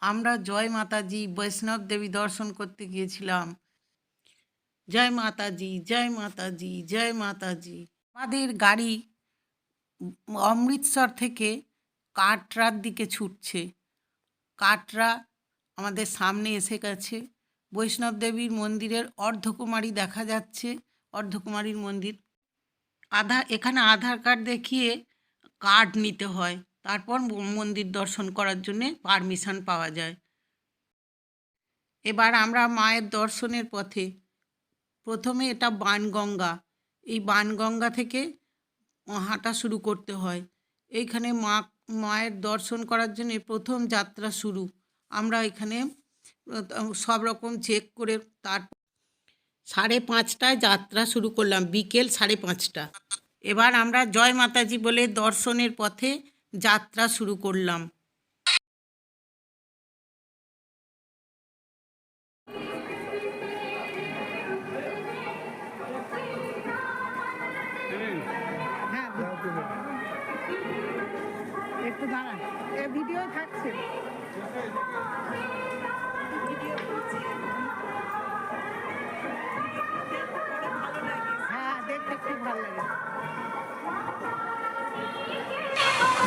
আমরা জয় মাতাজি বৈষ্ণব দেবী দর্শন করতে গিয়েছিলাম। জয় মাতাজি, জয় মাতাজি, জয় মাতাজি। আমাদের গাড়ি অমৃতসর থেকে কাটরার দিকে ছুটছে। কাটরা আমাদের সামনে এসে গেছে। বৈষ্ণব দেবীর মন্দিরের অর্ধকুমারী দেখা যাচ্ছে, অর্ধকুমারীর মন্দির। এখানে আধার কার্ড দেখিয়ে কার্ড নিতে হয়, তারপর মন্দির দর্শন করার জন্যে পারমিশন পাওয়া যায়। এবার আমরা মায়ের দর্শনের পথে। প্রথমে এটা বাণগঙ্গা। এই বাণগঙ্গা থেকে হাঁটা শুরু করতে হয়। এইখানে মায়ের দর্শন করার জন্যে প্রথম যাত্রা শুরু। আমরা এখানে সব রকম চেক করে তারপর 5:30টায় যাত্রা শুরু করলাম, বিকেল 5:30টা। এবার আমরা জয় মাতাজি বলে দর্শনের পথে যাত্রা শুরু করলাম। একটু দাঁড়ান, ভিডিও থাকছে। হ্যাঁ, দেখতে খুব ভালো লাগে।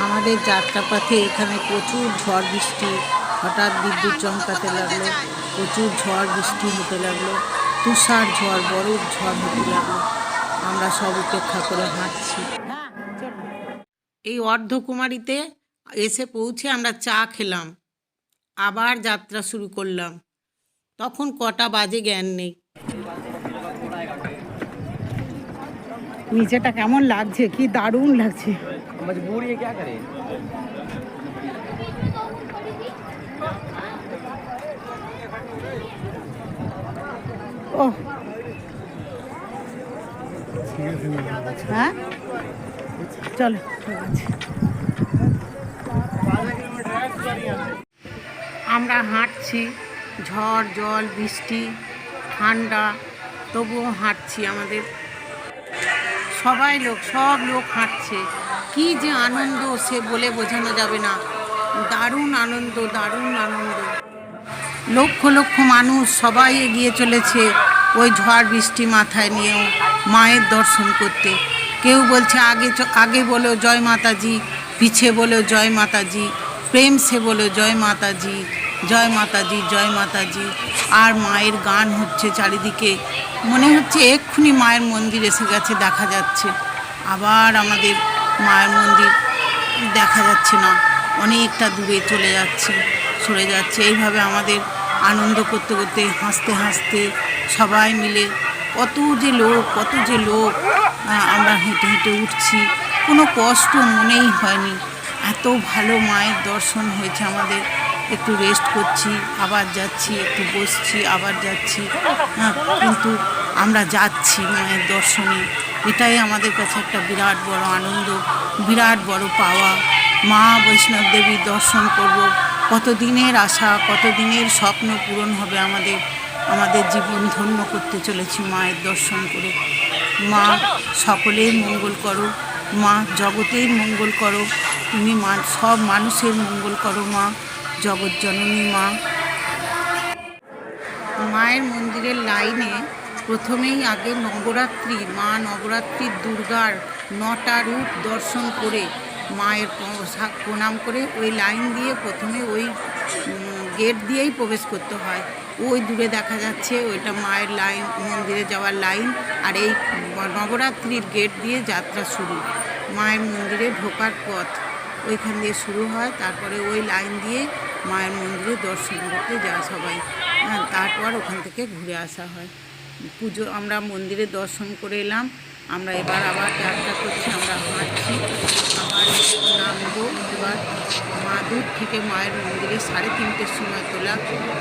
আমাদের যাত্রাপথে এখানে প্রচুর ঝড় বৃষ্টি, হঠাৎ বিদ্যুৎ চমকাতে লাগলো, প্রচুর ঝড় বৃষ্টি হতে লাগলো, তুষার ঝড়, বরফ ঝড় হতে লাগলো। আমরা সব উপেক্ষা করে হাঁটছি। এই অর্ধকুমারীতে এসে পৌঁছে আমরা চা খেলাম, আবার যাত্রা শুরু করলাম। তখন কটা বাজে জ্ঞান নেই। নিচেটা কেমন লাগছে, কি দারুণ লাগছে। ও হ্যাঁ, চলো ঠিক আছে। আমরা হাঁটছি, ঝড় জল বৃষ্টি ঠান্ডা, তবুও হাঁটছি। আমাদের সব লোক হাঁটছে। কি যে আনন্দ সে বলে বোঝানো যাবে না। দারুণ আনন্দ, দারুণ আনন্দ। লক্ষ লক্ষ মানুষ সবাই এগিয়ে চলেছে ওই ঝড় বৃষ্টি মাথায় নিয়েও মায়ের দর্শন করতে। কেউ বলছে আগে বলো জয় মাতাজি, পিছে বলো জয় মাতাজি, প্রেম সে বলো জয় মাতাজি, জয় মাতাজি, জয় মাতাজি। আর মায়ের গান হচ্ছে চারিদিকে। মনে হচ্ছে এক্ষুনি মায়ের মন্দির এসে গেছে, দেখা যাচ্ছে। আবার আমাদের মায়ের মন্দির দেখা যাচ্ছে না, অনেকটা দূরে চলে যাচ্ছে, সরে যাচ্ছে। এইভাবে আমাদের আনন্দ করতে করতে, হাসতে হাসতে সবাই মিলে কত যে লোক আমরা হেঁটে হেঁটে উঠছি। কোনো কষ্ট মনেই হয়নি। এত ভালো মায়ের দর্শন হয়েছে আমাদের। একটু রেস্ট করছি, আবার যাচ্ছি, একটু বসছি, আবার যাচ্ছি। কিন্তু আমরা যাচ্ছি মায়ের দর্শনে। এটাই আমাদের কাছে একটা বিরাট বড় আনন্দ, বিরাট বড় পাওয়া। মা বৈষ্ণব দেবীর দর্শন করব। কতদিনের আশা, কতদিনের স্বপ্ন পূরণ হবে আমাদের। আমাদের জীবন ধন্য করতে চলেছি মায়ের দর্শন করে। মা সকলের মঙ্গল করো, মা জগতের মঙ্গল করো, তুমি সব মানুষের মঙ্গল করো মা, জগৎজননী মা। মায়ের মন্দিরের লাইনে প্রথমেই আগে নবরাত্রির দুর্গার 9টা রূপ দর্শন করে মায়ের প্রণাম করে ওই লাইন দিয়ে প্রথমে ওই গেট দিয়েই প্রবেশ করতে হয়। ওই দূরে দেখা যাচ্ছে ওইটা মায়ের লাইন, মন্দিরে যাওয়ার লাইন। আর এই নবরাত্রির গেট দিয়ে যাত্রা শুরু। মায়ের মন্দিরে ঢোকার পথ ওইখান দিয়ে শুরু হয়। তারপরে ওই লাইন দিয়ে মায়ের মন্দিরে দর্শন করতে যায় সবাই। তারপর ওখান থেকে ঘুরে আসা হয়। আমরা মন্দিরে দর্শন করে এলাম। আমরা এবার আবার যাত্রা করছি, আমরা হাঁটছি, আবার নামবো। এবার দূর থেকে মায়ের মন্দিরে 3:30টার সময় তোলা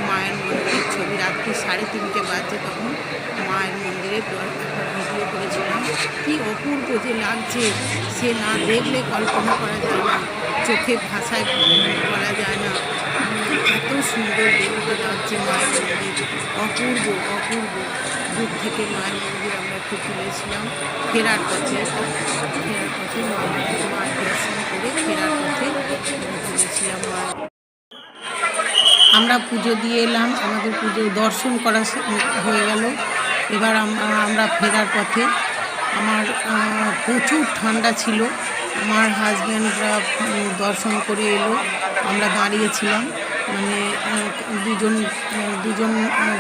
মায়ের মন্দিরের ছবি। রাত্রি 3:30 বাজছে তখন মায়ের মন্দিরে একটা ভিডিও করেছিলাম। কি অপূর্ব যে লাগছে, সে না দেখলে কল্পনা করা যায় না, চোখে ভাষায় বলা যায় না। এত সুন্দর দেখতে লাগছে মায়ের মন্দির, অপূর্ব অপূর্ব। দূর থেকে মায়ের মন্দির আমরা একটু তুলেছিলাম। ফেরার পথে মায়ের দর্শন করে ফেরার পথে তুলেছিলাম মায়ের। আমরা পুজো দিয়ে এলাম, আমাদের পুজো দর্শন করা হয়ে গেল। এবার আমরা ফেরার পথে আমার প্রচুর ঠান্ডা ছিল। আমার হাজব্যান্ডরা দর্শন করে এলো, আমরা দাঁড়িয়েছিলাম, মানে দুজন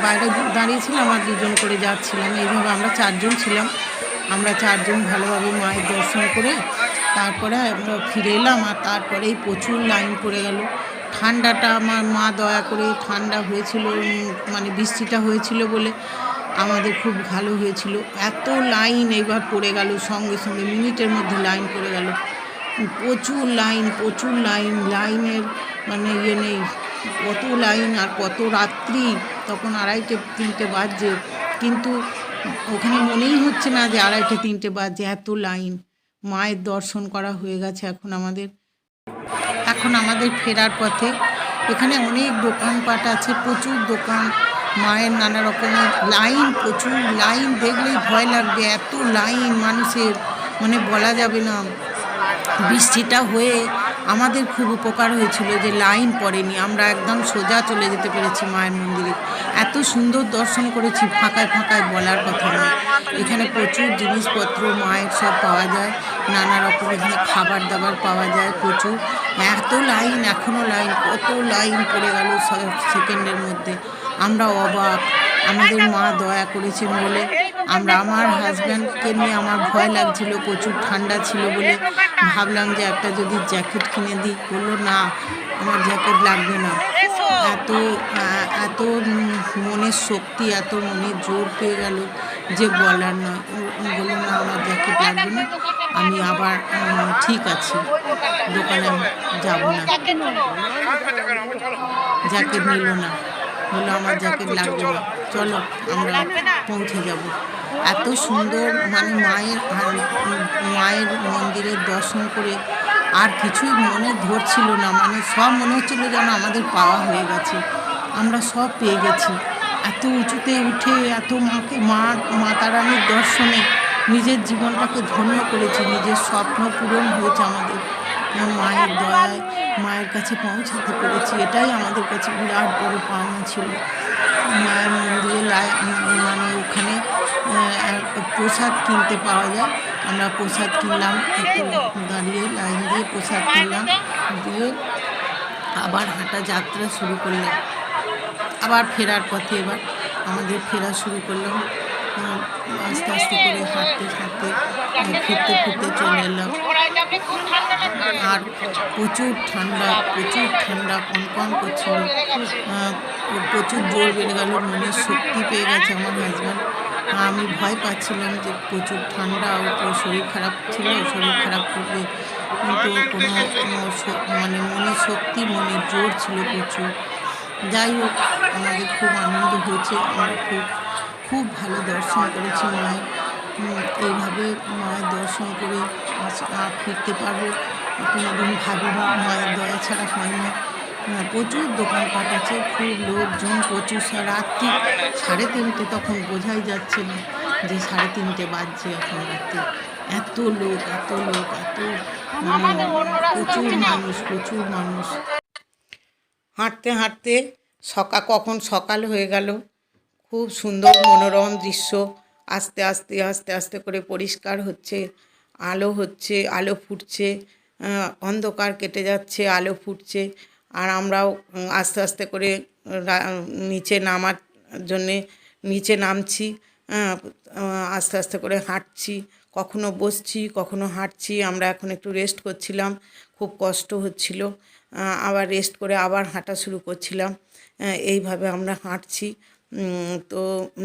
বাইরে দাঁড়িয়েছিলাম আর দুজন করে যাচ্ছিলাম। এইভাবে আমরা চারজন ছিলাম। আমরা চারজন ভালোভাবে মায়ের দর্শন করে তারপরে আমরা ফিরে এলাম। আর তারপরেই প্রচুর লাইন পড়ে গেল। ঠান্ডাটা আমার মা দয়া করে, ঠান্ডা হয়েছিল মানে বৃষ্টিটা হয়েছিল বলে আমাদের খুব ভালো হয়েছিল। এত লাইন এইবার পড়ে গেল, সঙ্গে সঙ্গে মিনিটের মধ্যে লাইন পড়ে গেল। প্রচুর লাইন, লাইনের মানে ইয়ে নেই, কত লাইন আর কত রাত্রি, তখন 2:30-3টে বাজছে, কিন্তু ওখানে মনেই হচ্ছে না যে 2:30-3টে বাজছে, এত লাইন। মায়ের দর্শন করা হয়ে গেছে। এখন আমাদের ফেরার পথে এখানে অনেক দোকানপাট আছে, প্রচুর দোকান, মায়ের নানা রকমের লাইন, প্রচুর লাইন, দেখলেই ভয় লাগবে, এত লাইন মানুষের, মানে বলা যাবে না। বৃষ্টিটা হয়ে আমাদের খুব উপকার হয়েছিল যে লাইন পড়েনি, আমরা একদম সোজা চলে যেতে পেরেছি মায়ের মন্দিরে। এত সুন্দর দর্শন করেছি, ফাঁকায় বলার কথা নয়। এখানে প্রচুর জিনিসপত্র মায়ের সব পাওয়া যায়, নানা রকম এখানে খাবার দাবার পাওয়া যায় প্রচুর। এত লাইন, এখনও লাইন, কত লাইন পড়ে গেল সেকেন্ডের মধ্যে। আমরা অবাক, আমাদের মা দয়া করেছেন বলে। আমার হাজব্যান্ডকে নিয়ে আমার ভয় লাগছিল, প্রচুর ঠান্ডা ছিল বলে ভাবলাম যে একটা যদি জ্যাকেট কিনে দিই, বললো না আমার জ্যাকেট লাগবে না। এত মনের শক্তি, এত মনের জোর পেয়ে গেল যে বলার না। বললো না আমার জ্যাকেট লাগবে না, আমি আবার ঠিক আছে, দোকানে যাব না। জ্যাকেট নিল না, বললো আমার জ্যাকেট লাগবে না, চলো আমরা পৌঁছে যাব। এত সুন্দর, মানে মায়ের মন্দিরের দর্শন করে আর কিছুই মনে ধরছিল না, মানে সব মনে হচ্ছিল যেন আমাদের পাওয়া হয়ে গেছে, আমরা সব পেয়ে গেছি। এত উঁচুতে উঠে এত মাতা রানীর দর্শনে নিজের জীবনটাকে ধন্য করেছি, নিজের স্বপ্ন পূরণ হয়েছে আমাদের। মায়ের দয়ায় মায়ের কাছে পৌঁছাতে পেরেছি, এটাই আমাদের কাছে বিরাট বড় পাওনা ছিল। মায়ের মন্দিরে মানে ওখানে প্রসাদ কিনতে পাওয়া যায়, আমরা প্রসাদ কিনলাম, একটু দাঁড়িয়ে লাইন দিয়ে প্রসাদ কিনলাম, দিয়ে আবার হাঁটা যাত্রা শুরু করলাম। আবার ফেরার পথে এবার আমাদের ফেরা শুরু করলাম, আস্তে আস্তে করে হাঁটতে ফিরতে চলে এলাম। আর প্রচুর ঠান্ডা কনকন করছিল, প্রচুর জোর বেড়ে গেল, মনের শক্তি পেয়ে গেছে আমার হাজব্যান্ড। আমি ভয় পাচ্ছিলাম যে প্রচুর ঠান্ডা, ও শরীর খারাপ ছিল, শরীর খারাপ করবে, কিন্তু মানে মনের শক্তি, মনের জোর ছিল প্রচুর। যাই হোক, আমাদের খুব আনন্দ হয়েছে, আমরা খুব ভালো দর্শন করেছি মায়ের। এইভাবে মায়ের দর্শন করে আর ফিরতে পারবো কোনোদিন ভাবিনি, মায়ের দয়া ছাড়া হয় না। প্রচুর দোকানপাট আছে, খুব লোকজন, প্রচুর। রাত্রি 3:30, তখন বোঝাই যাচ্ছে না যে 3:30 বাজছে এখন রাত্রি। এত লোক, মানে প্রচুর মানুষ। হাঁটতে কখন সকাল হয়ে গেল। খুব সুন্দর মনোরম দৃশ্য, আস্তে করে পরিষ্কার হচ্ছে, আলো ফুটছে, অন্ধকার কেটে যাচ্ছে, আলো ফুটছে। আর আমরাও আস্তে করে নিচে নামার জন্যে নিচে নামছি, আস্তে করে হাঁটছি, কখনো বসছি, কখনো হাঁটছি। আমরা এখন একটু রেস্ট করছিলাম, খুব কষ্ট হচ্ছিল, আবার রেস্ট করে আবার হাঁটা শুরু করছিলাম। এইভাবে আমরা হাঁটছি। তো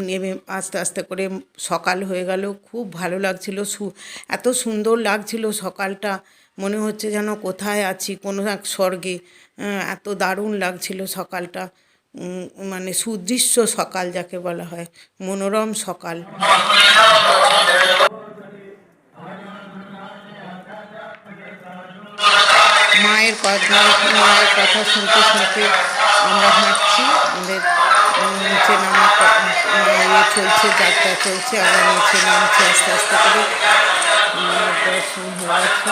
নেমে আস্তে করে সকাল হয়ে গেল। খুব ভালো লাগছিল, এত সুন্দর লাগছিল সকালটা, মনে হচ্ছে যেন কোথায় আছি, কোনো এক স্বর্গে। এত দারুণ লাগছিল সকালটা, মানে সুদৃশ্য সকাল যাকে বলা হয়, মনোরম সকাল। মায়ের কথা শুনতে আমরা হাঁটছি, আমাদের নিচে নামা চলছে, যাত্রা চলছে, আমরা নিচে নামছি আস্তে করে। দর্শন হয়ে গেছে।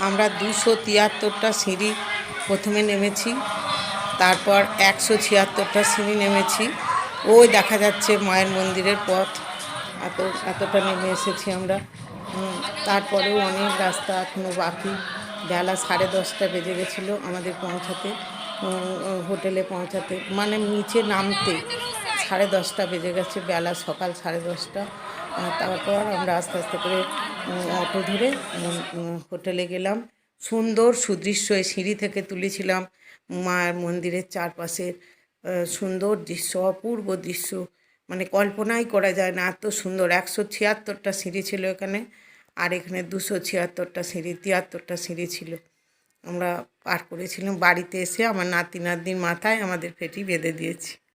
আমরা 273টা সিঁড়ি প্রথমে নেমেছি, তারপর 176টা সিঁড়ি নেমেছি। ওই দেখা যাচ্ছে মায়ের মন্দিরের পথ। এতটা নেমে এসেছি আমরা। তারপরেও অনেক রাস্তা এখনও বাকি। বেলা 10:30 বেজে গেছিলো আমাদের পৌঁছাতে, হোটেলে পৌঁছাতে, মানে নিচে নামতে 10:30 বেজে গেছে, বেলা সকাল 10:30। তারপর আমরা আস্তে আস্তে করে অটো ধরে হোটেলে গেলাম। সুন্দর সুদৃশ্য এই সিঁড়ি থেকে তুলেছিলাম মায়ের মন্দিরের চারপাশের সুন্দর দৃশ্য, অপূর্ব দৃশ্য, মানে কল্পনাই করা যায় না, এত সুন্দর। 176টা সিঁড়ি ছিল এখানে, আর এখানে 276টা সিঁড়ি, 73টা সিঁড়ি ছিল। আমরা পার করেছিলাম। বাড়িতে এসে আমার নাতি নাতনির মাথায় আমাদের পেটি বেঁধে দিয়েছি।